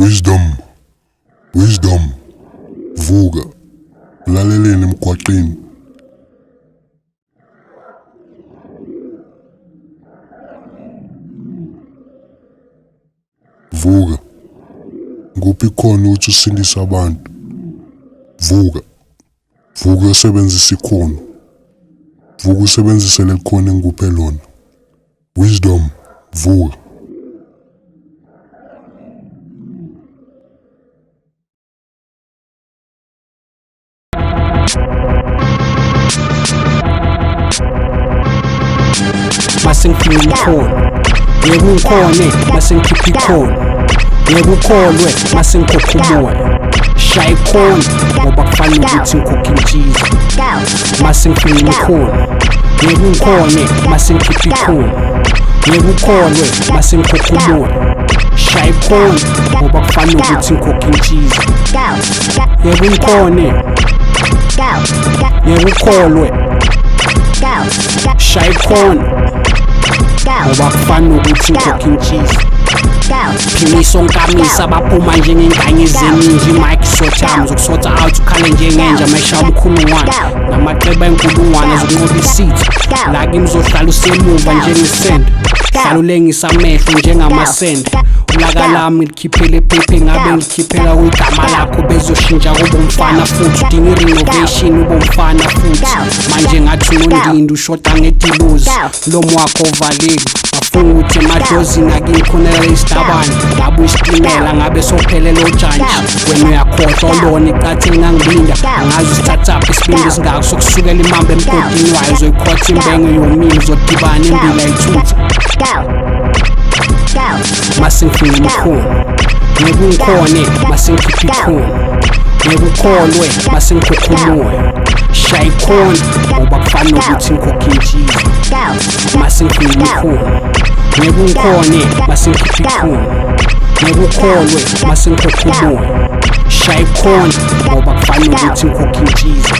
Wisdom, vuka, laleleni emgwaqeni. Vuka, nguphi khona ukuthi usindise abantu. Vuka usebenzise ikhono. Vuka usebenzise leli khono engikuphe lona. Wisdom, vuka. Masengifuna ikhono, yebo ngikhone masengikhipha ikhono, yebo ukholwe masengikhokha umoya. Shaya ikhono ngoba kufana ukuthi ngikhokha intshiza. Masengifuna ikhono, yebo ngikhone masengikhipha ikhono, yebo ukholwe masengikhokha umoya. Shaya ikhono ngoba kufana ukuthi ngikhokha intshiza. Yebo ngikhone, yebo ukholwe. Shaya ikhono ngoba kufana ukuthi ngikhokha intshiza. Phimiso nkamisa baphuma njengenganye zeninji. Mike sothamo zokusotha out ukhale njengenja mayishaya umkhulungwane namaceba enkulungwane zokunqoba isitha. La kimi uzohlala usemuva njengesenda, hlala ulengisa amehlo njengamasenda. Ulaka lami likhiphele ephephe ngabe ngikhiphela kwigama lakho bezoshintsha kube umfana futhi. Udinga i-renovation ube umfana futhi. Manje ngathi unondindi ushoda ngediluzi, mlomo wakho uvaleki. Ngafunga ukuthi emadlozini akingikhonela isitabane. Ngabe isitimela ngabe sophelele ojantshi. Wena uyakhohlwa olona iqathe engangilinda. Angazi usithathaphi isibindi esingako sokusukela imamba emgodini wayo. Uzoyikhotha imbenge yomini uzodibana embila ithutha. Masengifuna ikhono, yebo ngikhone masengikhipha ikhono, yebo ukholwe masengikhokha umoya. Shaya ikhono ngoba kufana ukuthi ngikhokha intshiza. Masengifuna ikhono, yebo ngikhone masengikhipha ikhono, yebo ukholwe masengikhokha umoya. Shaya ikhono ngoba kufana ukuthi ngikhokha intshiza.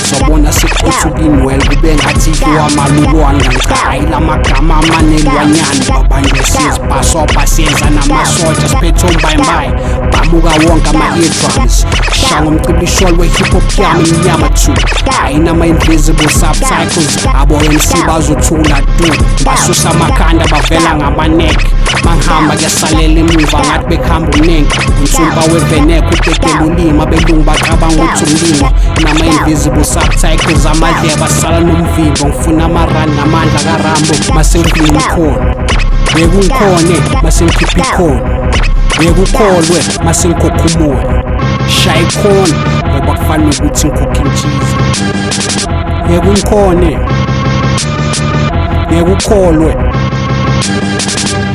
Sobona sekuqothukini well kube ngathi iwamalulwane. Hayi lamagama amanelwanyana babanje sizibhasobha siyenza namasoja siphethe ombayimbayi. Bamuka wonke ama-eardrums, shaya ngomcibisholo we-hip hop yami imnyama too. Hayi nama-invisible subtitles, abo MC bazothula du. Basusa amakhanda bavela ngamaneke, mangihamba kuyasalela emuva ngathi bekuhamba uningi. Unsumpa weveneke utetela ulima, belungu bacabanga ukuthi umlimo. Nama-invisible subtitles amadleba asala nomvimbo. Ngifuna amarani namandla kaRambo masengifuna ikhono, yebo ngikhone masengikhipha ikhono, yebo ukholwe masengikhokha umoya. Shaya ikhono ngoba kufana ukuthi ngikhokha intshiza. Yebo ngikhone, yebo ukholwe.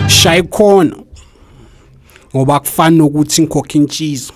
Shaya ikhono ngoba kufana ukuthi ngikhokha intshiza.